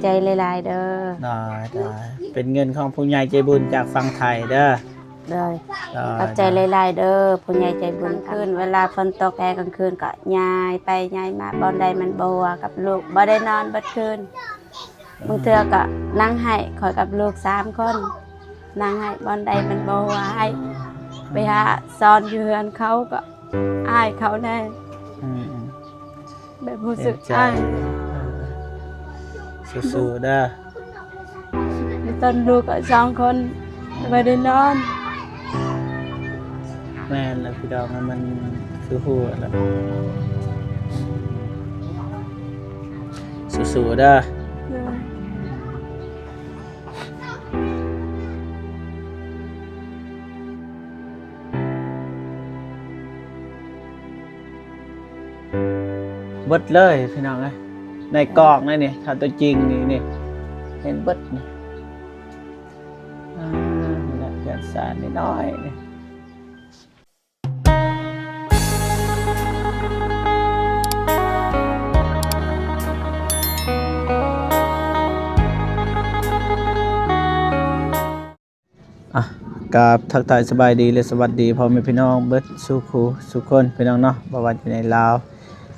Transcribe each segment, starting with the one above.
ใจหลายๆเด้อได้เป็นเงินของผู้ใหญ่ใจบุญจากฝั่งไทยเด้อเลยขอบใจหลายๆเด้อผู้ใหญ่ใจบุญคืนเวลาฝนตกกลางคืนก็ย้ายไปย้ายมาบ่อนใดมันบ่ว่ากับลูกบ่ได้นอนบัดคืนบางเทื่อก็นั่งให้ขอยกับลูก3คนนั่งให้บ่อนใดมันบ่ว่าให้ไปหาซ่อนอยู่เฮือนเขาก็อายเขาแน่แบบรู้สึกอายสู้ๆเด้อตอนลูกก็2คนบ่ได้นอนแม่แล้วพี่ดอกมันคือหัวแล้วสู้ๆเด้อเบิดเลยพี่น้องเอ้ยในกล่องนี่ถ้าตัวจริงนี่เห็นเบิดนี่นี่แหละเดือนสารนิดน้อยนี่กับทักทายสบายดีและสวัสดีพ่อแม่พี่น้องเบิดสู่ครูสู่คนพี่น้องเนาะบ่ว่าอยู่ในลาว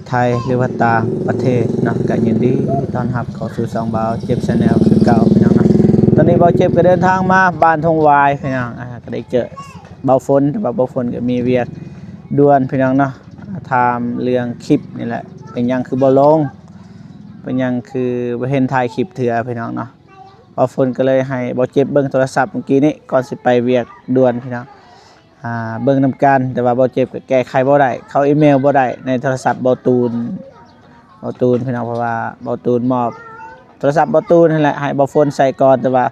ไทยหรือว่าต่างประเทศเนาะก็ยินดีต้อนรับเข้าสู่ช่องบ่าวเจ็บ Channel คือเก่าพี่น้องเนาะตอนนี้บ่าวเจ็บก็เดินทางมาบ้านทงวายพี่น้องก็ได้เจอบ่าวฝนแต่ว่าบ่าวฝนก็มีเวียกด่วนพี่น้องเนาะถามเรื่องคลิปนี่แหละเป็นหยังคือบ่ลงเป็นหยังคือบ่เห็นถ่ายคลิปเถื่อพี่น้องเนาะบ่าวฝนก็เลยให้บ่าวเจ็บเบิ่งโทรศัพท์เมื่อกี้นี้ก่อนสิไปเวียกด่วนพี่น้องเบิ่งนำกันแต่ว่าบ่เจ็บก็แก้ไขบ่ได้เข้าอีเมลบ่ได้ในโทรศัพท์บ่ตูนพี่น้องเพราะว่าบ่ตูนมอบโทรศัพท์บ่ตูนนั่นแหละให้บ่ฝนใส่ก่อนแต่ว่า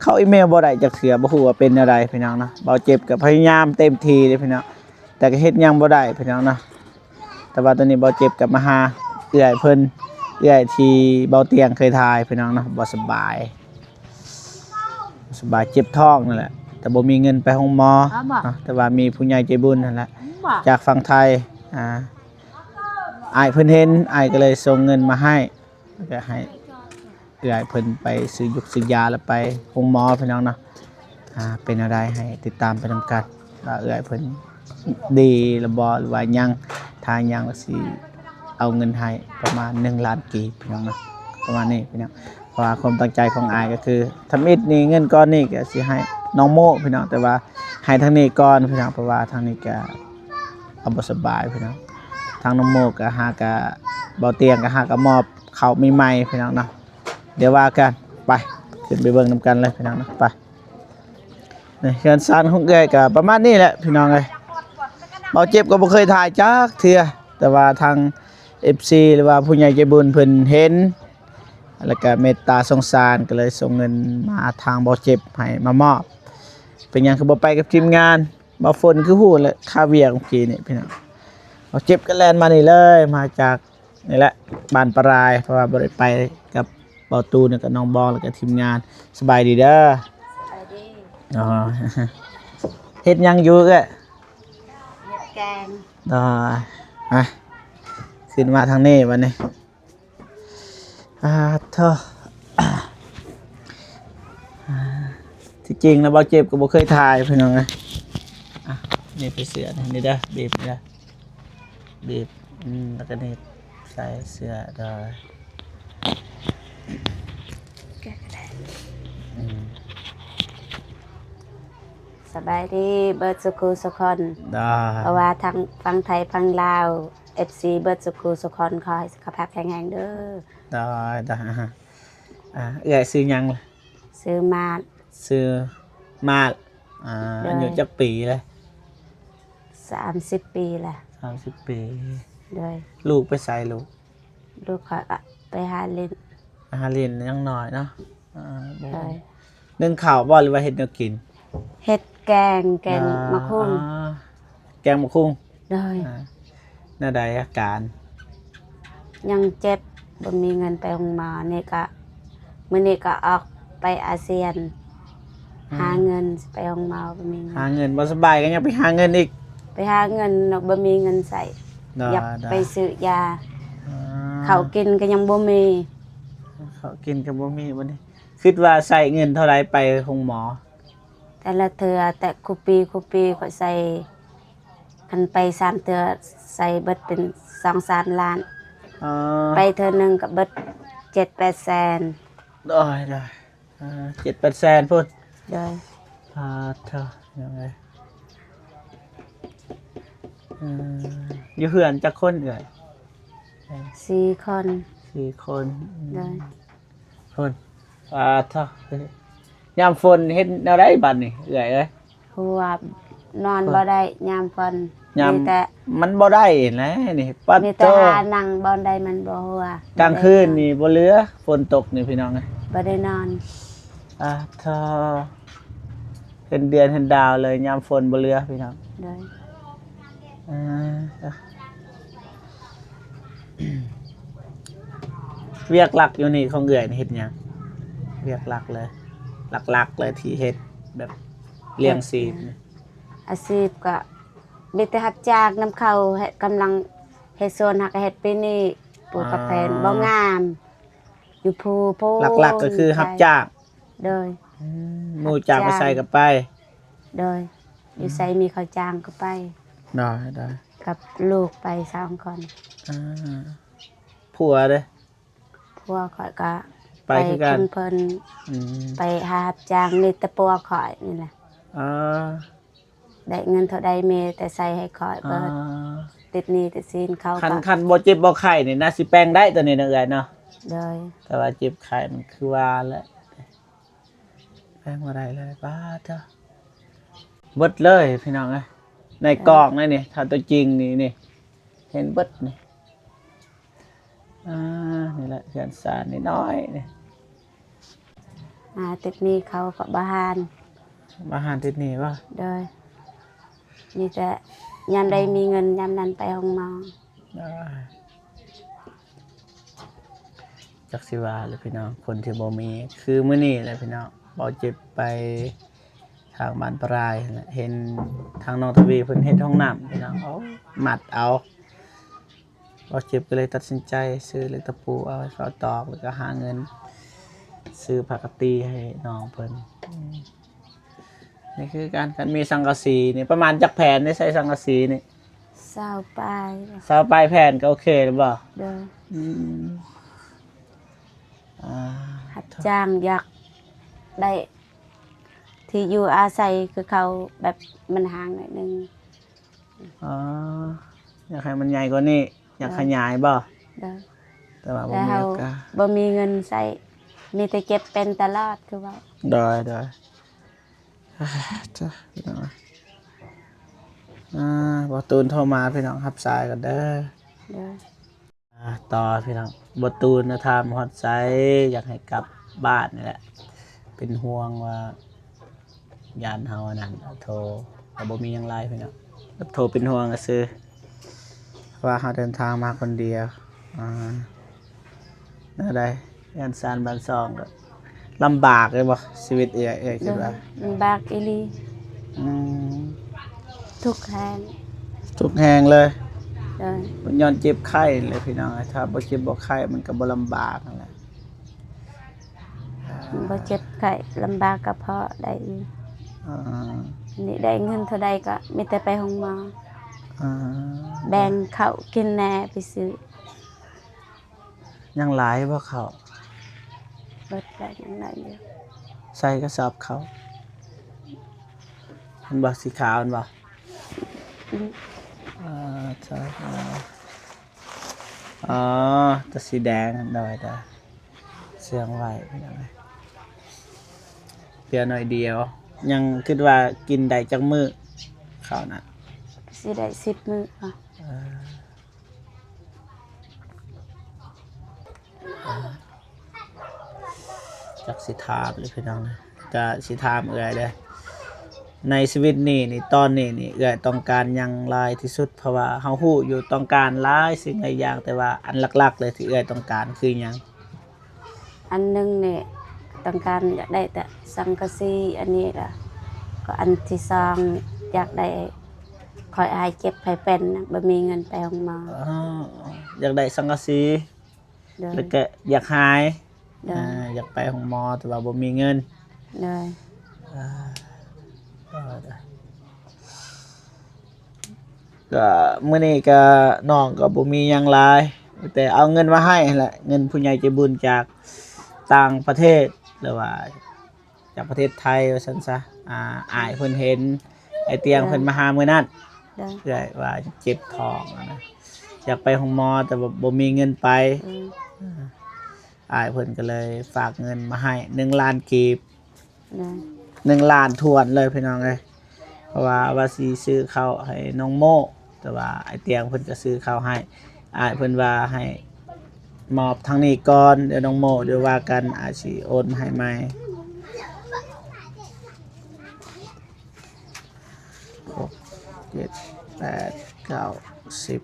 เข้าอีเมลบ่ได้จักเทื่อบ่ฮู้ว่าเป็นอะไรพี่น้องเนาะบ่เจ็บก็พยายามเต็มที่เลยพี่น้องแต่ก็เฮ็ดหยังบ่ได้พี่น้องเนาะแต่ว่าตอนนี้บ่เจ็บก็มาหาเอื้อยเพิ่นเอื้อยที่เบาเตียงเคยทายพี่น้องเนาะบ่สบายเจ็บท้องนั่นแหละแต่บ่มีเงินไปโรงหมอแต่ว่ามีผู้ใหญ่ใจบุญนั่นแหละจากฝั่งไทยอ้ายเพิ่นเห็นอ้ายก็เลยส่งเงินมาให้ก็ให้เอื้อยเพิ่นไปซื้อยุกซื้อยาแล้วไปโรงหมอพี่น้องเนาะเป็นอะไรให้ติดตามไปนำกันว่าเอื้อยเพิ่นดีหรือบ่หรือว่ายังทางยังสิเอาเงินให้ประมาณ1 ล้านกีบพี่น้องเนาะประมาณนี้พี่น้องเพราะว่าความตั้งใจของอ้ายก็คือทำอิฐนี่เงินก้อนนี้ก็สิให้น้องโมพี่น้องแต่ว่าให้ทางนี้ก่อนพี่น้องเพราะว่าทางนี้ก็เอาบ่สบายพี่น้องทางน้องโมก็หากะเบาเตียงก็หากะมอบข้าวใหม่ๆพี่น้องเนาะเดี๋ยวว่ากันไปขึ้นไปเบิ่งนำกันเลยพี่น้องเนาะไปนี่เฮือนซานของเอ้ยก็ประมาณนี้แหละพี่น้องเอ้ยเบาเจ็บก็บ่เคยถ่ายจักเทื่อแต่ว่าทาง FC หรือว่าผู้ใหญ่ใจบุญเพิ่นเห็นแล้วก็เมตตาสงสารก็เลยส่งเงินมาทางเบาเจ็บให้มามอบเป็นหยังคือบ่ไปกับทีมงานบ่ฝนคือฮู้แหละค่าเวียกเมื่อกี้นี่พี่น้องเบาเจ็บก็แล่นมานี่เลยมาจากนี่แหละบ้านปรายเพราะว่าบ่ได้ไปกับเบาตูนกับน้องบองแล้วก็ทีมงานสบายดีเด้อสบายดีอ๋อเฮ็ดหยังอยู่เอ้ยเฮ็ดแกงขึ้นมาทางนี้วันนี้เธอที่จริงนะบ่เจ็บก็บ่เคยถ่ายพี่น้องเลยนี่ไปเสื้อนี่เด้อบีบนี่เด้อบีบแล้วก็นี่ใส่เสื้อได้สบายดีเบิดสุขุสุคนเพราะว่าทางฝั่งไทยฝั่งลาว FC เบิดสุขุสุคนขอให้สุขภาพแข็งแรงเด้อได้เอื้อยซื้อหยังล่ะซื้อมาดอายุจักปีเลย30 ปีแหละ30 ปีเลยลูกไปใส่ลูกเขาไปหาเล่นยังน้อยเนาะนึ่งข้าวบ่หรือว่าเฮ็ดแนวกินเฮ็ดแกงมะคุ้งแกงมะคุ้งเลยน่าใดอาการยังเจ็บบ่มีเงินไปโรงพยาบาลนี่ก็มื้อนี้ก็ออกไปอาเซียนหาเงินไปโรงพยาบาลบ่มีเงินหาเงินบ่สบายก็ยังไปหาเงินอีกไปหาเงินบ่มีเงินใส่อยากไปซื้อยาข้าวกินก็ยังบ่มี เขากินกับบ่มีบ่นี่คิดว่าใส่เงินเท่าไหร่ไปโรงหมอ แต่ละเทือแต่คูปีก็ใส่คันไป3เทือใส่เบิดเป็น2-3 ล้าน อ๋อ ไปเทือหนึงก็เบิด7-8 แสน ได้7-8 แสนพุ่น โดย เท่ายังไงอยู่เฮือนจักคนเอ่ย 4 คน 4 คน โดย คนเท่ายามฝนเฮ็ดแนวใดบัดนี่เอ่ยเอ้ย หัวนอนบ่ได้ยามฝน ยาม มีแต่ มันบ่ได้นะนี่ปัด มี โต แต่หานั่งบ่ได้มันบ่หัว กลางคืนนี่บ่เหลือฝนตกนี่พี่น้องเอ้ย บ่ได้นอน เท่าเห็นเดือนเห็นดาวเลยยามฝนบ่เหลือพี่น้อง โดย เวียกหลักอยู่นี่ของเอื่อยนี่เฮ็ดหยังเวียกหลักเลย หลักๆเลยที่เฮ็ดแบบเลี้ยงซีนนี่ อาชีพก็มีแต่รับจ้างนำเข้าเฮ็ดกำลังเฮ็ดโซนหักเฮ็ดปีนี้ปลูกกาแฟบ่งาม อยู่ภูโพ หลักๆก็คือรับจ้าง โดย หมู่จ้างไปใส่กับไป โดยอยู่ไสมีเขาจ้างก็ไป ได้ กับลูกไป2 คน ผัวเด้อ ผัวข่อยก็ ไปคือกัน เพิ่น อืม ไปหารับจ้างนี่แต่ปัวข่อยนี่แหละ อ่า ได้เงินเท่าใดมีแต่ใส่ให้ข่อยเบิดติดหนี้ติดสินเขา คัน ก็ คันบ่เจ็บบ่ไข้นี่น่าสิแปลงได้ตัวนี้นะเอ้ยเนาะ โดย แต่ว่าเจ็บไข้มันคือว่าแหละแปลงบ่ได้เลยป้าเจ้าเบิดเลยพี่น้องเอ้ยในกล่องนี่ถ้าตัวจริงนี่เห็นเบิดนี่นี่แหละเขียนสารนิดน้อยนี่ ติดหนี้เขาก็บ่หาน อาหารติดนี่ป่ะ โดยมีแต่ยามใดมีเงินยามนั้นไปห้องหมอ จักสิว่าเลยพี่น้องคนที่บ่มีคือมื้อนี้แหละพี่น้องบ่เจ็บไปทางบ้านปลายนั่นแหละเห็นทางน้องทวีเพิ่นเฮ็ดห้องน้ำพี่น้องเอามัดเอาบ่เจ็บก็เลยตัดสินใจซื้อเหล็กตะปูเอาให้เขาตอกแล้วก็หาเงิน ซื้อผักกะตีให้น้องเพิ่นนี่คือการมีสังกะสีนี่ประมาณจักแผ่นได้ใส่สังกะสีนี่ 20 ปลาย ซาวปลายแผ่นก็โอเคหรือเปล่า โดย อ่า รับจ้างอยากได้ที่อยู่อาศัยคือเขาแบบมันห่างหน่อยนึง อ๋ออยากให้มันใหญ่กว่านี้อยากขยายบ่ โดย แต่ว่าบ่ แต่ มี เฮา โอกาส บ่มีเงินใช้มีแต่เก็บเป็นตลอดคือว่า ได้จ้ะพี่น้องบ่ตูนโทรมาพี่น้องรับสายกันเด้อ โดย ต่อพี่น้องบ่ตูนนะถามฮอดไสอยากให้กลับบ้านนี่แหละเป็นห่วงว่ายานเฮานั่นโทรก็บ่มีหยังหลายพี่น้องโทรเป็นห่วงก็ซื่อว่าเฮาเดินทางมาคนเดียวนั่นได้งานสานบ้านซองก็ลำบากเลยบ่ชีวิตเอ้ยคิดว่า มันบากอีหลี อืม ทุกแห่ง ทุกแห่งเลย โดย มันย้อนเจ็บไข้เลยพี่น้องถ้าบ่เจ็บบ่ไข้มันก็บ่ลำบากนั่นแหละ บ่เจ็บไข้ลำบากก็เพราะได้อยู่ อ่า นี่ได้เงินเท่าใดก็มีแต่ไปห้องหมอ อ่า แบ่งเขาวกินแหน่ไปซื้อ ยังหลายบ่เขา เบิดได้ยังไงอยู่ ใส่กระสอบเขามันบ่สีขาวมันบ่ อืม ใช่ตัวสีแดงได้เสียงไว้พี่น้องเพียงหน่อยเดียว ยังคิดว่ากินได้จักมื้อข้าวน่ะ สิได้10 มื้อค่ะ จักสิถามเลยพี่น้องนะจะสิถามเอื้อยเด้อในชีวิตนี่ตอนนี้นี่เอื้อยต้องการหยังหลายที่สุดเพราะว่าเฮาฮู้อยู่ต้องการหลายสิ่งหลายอย่างแต่ว่าอันหลักๆเลยที่เอื้อยต้องการคือหยัง อันหนึงนี่ต้องการอยากได้แต่สังกะสีอันนี้ล่ะก็อันที่สองอยากได้คอยอายเจ็บให้เป็นนะบ่มีเงินไปห้องหมอ อยากได้สังกะสี โดย แล้วก็อยากหาย โดย อยากไปห้องหมอแต่ว่าบ่มีเงิน โดย อ่าก็มื้อนี้ก็น้องก็บ่มีหยังหลายแต่เอาเงินมาให้นั่นแหละเงินผู้ใหญ่ใจบุญจากต่างประเทศหรือว่าจากประเทศไทยว่าซั่นซะอ้ายเพิ่นเห็นไอ้เตียงเพิ่นมาหามื้อนั้น โดย เพื่อว่าเจ็บท้องนะอยากไปห้องหมอแต่ว่าบ่มีเงินไปอ้ายเพิ่นก็เลยฝากเงินมาให้1ล้านกีบ โดย 1ล้านทวนเลยพี่น้องเอ้ยเพราะว่าสิซื้อข้าวให้น้องโมแต่ว่าไอ้เตียงเพิ่นก็ซื้อข้าวให้อ้ายเพิ่นว่าให้มอบทางนี้ก่อนเดี๋ยวน้องโมเดี๋ยวว่ากันอาจสิโอนมาให้ใหม่6 7 8 9 10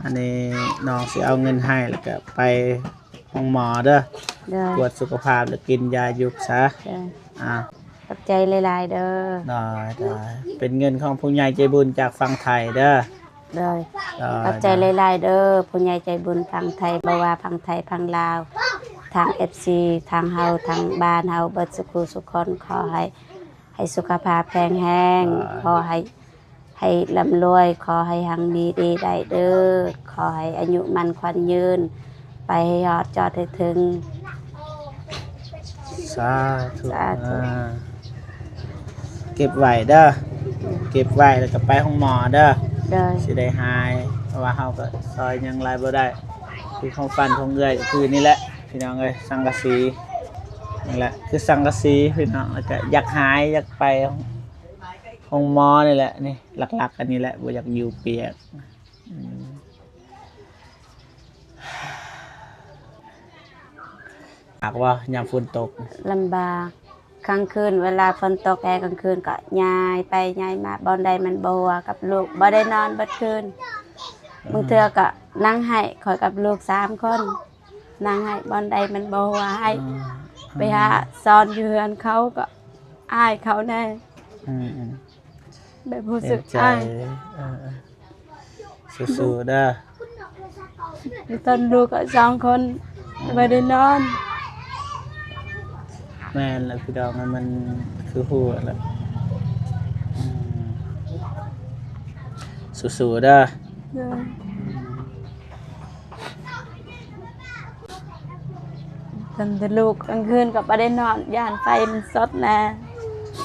อันนี้น้องสิเอาเงินให้แล้วก็ไปห้องหมอเด้อ โดย ตรวจสุขภาพแล้วกินยายุบซะ โดย อ่า ขอบใจหลายๆเด้อ ได้เป็นเงินของผู้ใหญ่ใจบุญจากฝั่งไทยเด้อ โดย ได้ ขอบใจหลายๆเด้อผู้ใหญ่ใจบุญทางไทยบ่ว่าทางไทยทางลาวทาง FC ทางเฮาทางบ้านเฮาเบิดสุขคนขอให้สุขภาพแข็งแรงขอให้ร่ำรวยขอให้หังดีได้เด้อขอให้อายุมันขวัญยืนไปให้ยอดจอดให้ถึง สาธุ สาธุ เก็บไว้เด้อเก็บไว้แล้วก็ไปห้องหมอเด้อ โดย สิได้หายเพราะว่าเฮาก็ซอยยังหลายบ่ได้คือของฟันของเอื้อยก็คือนี่แหละพี่น้องเอ้ยสังกะสีนี่แหละคือสังกะสีพี่น้องแล้วก็อยากหายอยากไปห้องหมอนี่แหละนี่หลักๆอันนี้แหละบ่อยากอยู่เปียกหากว่ายามฝนตก ลำบากกลางคืนเวลาฝนตกกลางคืนก็ย้ายไปย้ายมาบ่อนใดมันบ่ว่ากับลูกบ่ได้นอนเบิดคืนบางเทื่อก็นั่งให้ขอยกับลูก3 คนนั่งให้บ่อนใดมันบ่ว่าให้ไปหาซ่อนอยู่เฮือนเขาก็อายเขาแน่ อืม แบบรู้ เห็ สึ น ก ใจ อาย สู้ๆเด้อ ตอนลูกก็2 คนบ่ได้นอน แม่นแล้วพี่ดองมันคือหัวแล้วสู้ๆเด้อ เออตอนแต่ลูกกลางคืนก็บ่ได้นอนย่านไฟมันสดแน่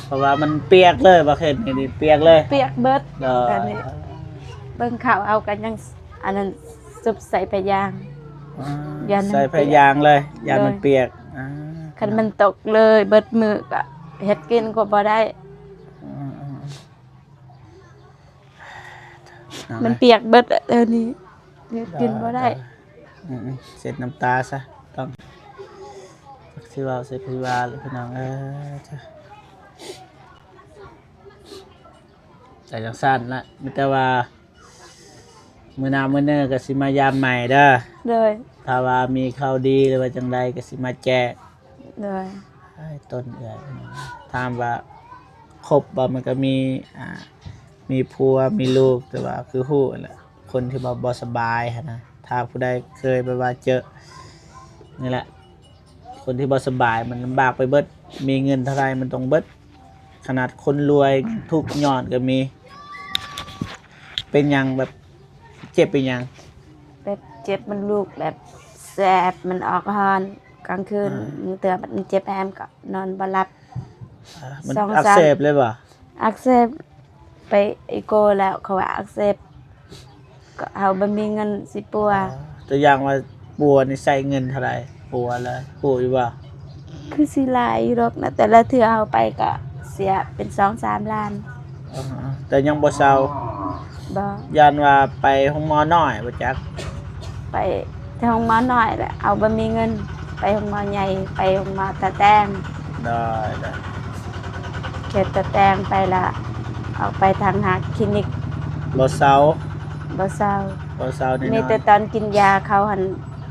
เพราะว่ามันเปียกเลยบ่เห็นนี่เปียกเลย เปียกเบิด เด้อ อันนี้เบิ่งข่าวเอากันยังอันนั้นซุบใส่ไปยาง ยันมัน ใส่พยางเลยยานมันเปียก คันมันตกเลยเบิดมือก็เฮ็ดกินก็บ่ได้ มันเปียกเบิดอะนี้เฮ็ดกินบ่ได้ เสร็จน้ำตาซะต้องสิว่าเสร็จพี่ว่าเลยพี่น้องแต่จังสั้นละมีแต่ว่ามื้อหน้ามื้อเน้อก็สิมายามใหม่เด้อ เลย ถ้าว่ามีข่าวดีหรือว่าจังใดก็สิมาแจ้ง เลย ให้ต้นเอื้อยถามว่าครบบ่มันก็มีผัวมีลูกแต่ว่าคือฮู้นั่นแหละคนที่บ่สบายหันนะถ้าผู้ใดเคยแบบว่าเจอนี่แหละคนที่บ่สบายมันลำบากไปเบิดมีเงินเท่าไรมันต้องเบิดขนาดคนรวยทุกข์ยอดก็มี เป็นหยังแบบเจ็บเป็นหยัง แบบเจ็บมันลูกแบบแสบมันออกฮอนกลางคืนมือเตือมันเจ็บแอมก็นอนบ่หลับ มัน 2-3 อักเสบเลยบ่ อักเสบไปอีโกแล้วเขาว่าอักเสบก็เฮาบ่มีเงินสิปัว ตัวอย่างว่าปัวนี่ใส่เงินเท่าไหร่ปัวแล้วปัวอยู่บ่ คือสิหลายอยู่ดอกนะแต่ละเทื่อเฮาไปก็เสียเป็น 2-3 ล้าน แต่ยังบ่เซา บ่ ย่านว่าไปห้องหมอน้อยบ่จัก ไปที่ห้องหมอน้อยแหละเอาบ่มีเงินไปห้องหมอใหญ่ไปห้องหมอตาแตง ได้ เขตตาแตงไปละเอาไปทางหาคลินิก บ่เซา บ่เศร้า บ่เซาแน่น มี อน แต่ตอนกินยาเขาหัน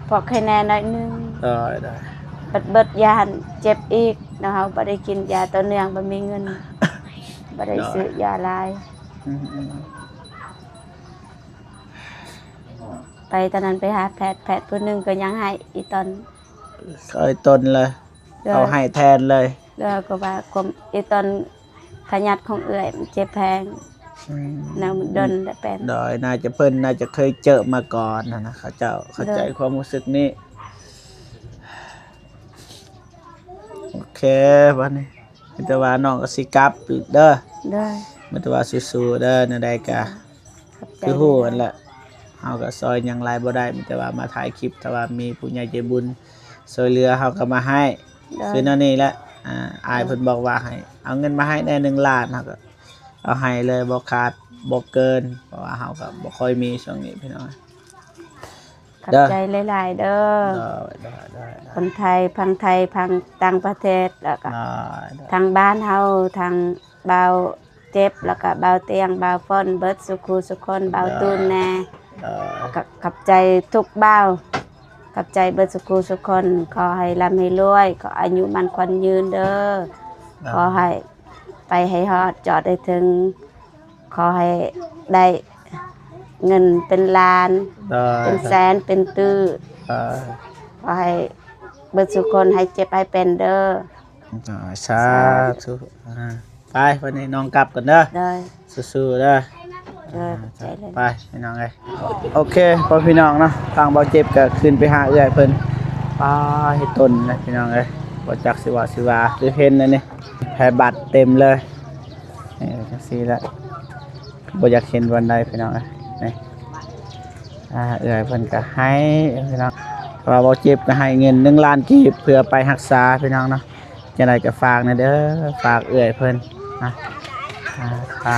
พอไข้แน่หน่อยนึง ได้ เบิดยาหันเจ็บอีกเนาะเฮาบ่ได้กินยาต่อเนื่องบ่มีเงินบ่ได้ซื้อยาหลาย อืม ไปตอนนั้นไปหาแพทย์ผู้หนึงก็ยังให้อีตอน เคยตนเลยเอาให้แทนเลย แล้วก็ว่าอีตอนขยัดของเอื้อยมันเจ็บแพงแนวมันดนได้เป็น ดอยน่าจะเพิ่นน่าจะเคยเจอมาก่อนนะเขาเจ้าเข้าใจความรู้สึกนี้โอเควันนี้มิตรว่าน้องก็สิกลับเด้อ ได้ มิตรว่าสู้ๆเด้อในใดกะ ขอบใจ คือฮู้กันแหละเฮาก็ซอยหยังหลายบ่ได้มิตรว่ามาถ่ายคลิปแต่ว่ามีผู้ใหญ่ใจบุญช่วยเหลือเฮาก็มาให้คือนั่นนี่แหละอายเพิ่นบอกว่าให้เอาเงินมาให้ได้1 ล้านเฮาก็เอาให้เลยบ่ขาดบ่เกินเพราะว่าเฮาก็บ่ค่อยมีช่วงนี้พี่น้อง ขอบใจหลายๆเด้อ ได้ คนไทยพังต่างประเทศแล้วก็ ได้ ทางบ้านเฮาทางเบาเจ็บแล้วก็เบาเตียงเบาฟ้อนเบิดสุขูสุคนเบาตูนแน่ก็ขับใจทุกเบาขับใจเบิดสุขูสุคนขอให้ร่ำให้รวยขออายุมันควันยืนเด้อขอให้ไปให้ฮอดจอดได้ถึงขอให้ได้เงินเป็นล้านเป็นแสนเป็นตื้อขอให้เบิดสุคนให้เจ็บให้เป็นเด้อ สาธุไปวันนี้น้องกลับก่อนเด้อ ได้ สู้ๆเด้อ ใจเลย ไปพี่น้องเอ้ยโอเคพอพี่น้องเนาะทางเบาเจ็บก็ขึ้นไปหาเอื้อยเพิ่นป้าเฮ็ดต้นนะพี่น้องเอ้ยบ่จักสิว่าคือเห็นนะนี่แผ่บัตรเต็มเลยนี่จังซี่แหละบ่อยากเห็นวันใดพี่น้องเอ้ยนี่เอื้อยเพิ่นก็ให้พี่น้องว่าเบาเจ็บก็ให้เงิน1 ล้านกีบเพื่อไปรักษาพี่น้องเนาะจังไดก็ฝากนะเด้อฝากเอื้อยเพิ่นนะถ้า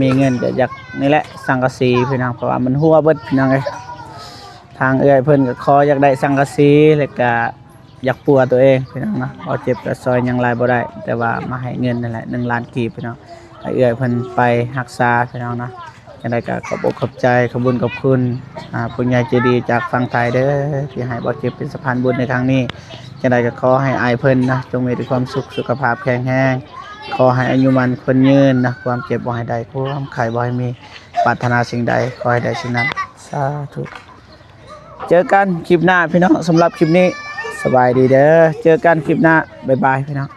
มีเงินก็อยากนี่แหละสังกะสีพี่น้องเพราะว่ามันหัวเบิดพี่น้องเอ้ยทางเอื้อยเพิ่นก็ขออยากได้สังกะสีแล้วก็อยากปัวตัวเองพี่น้องเนาะบ่เจ็บก็ซอยหยังหลายบ่ได้แต่ว่ามาให้เงินนั่นแหละ1 ล้านกีบพี่น้องให้เอื้อยเพิ่นไปรักษาพี่น้องเนาะจังไดก็ขอบอกขอบใจขอบคุญขอบคุณผู้ใหญ่ใจดีจากฝั่งไทยเด้อที่ให้บ่เจ็บเป็นสะพานบุญในครั้งนี้จังไดก็ขอให้อายเพิ่นนะจงมีแต่ความสุขสุขภาพแข็งแรงขอให้อายุมันคนยืนนะความเจ็บบ่ให้ได้ความไข้บ่ให้มีปรารถนาสิ่งใดขอให้ได้สิ่งนั้นสาธุเจอกันคลิปหน้าพี่น้องสำหรับคลิปนี้สบายดีเด้อเจอกันคลิปหน้าบ๊ายบายพี่น้อง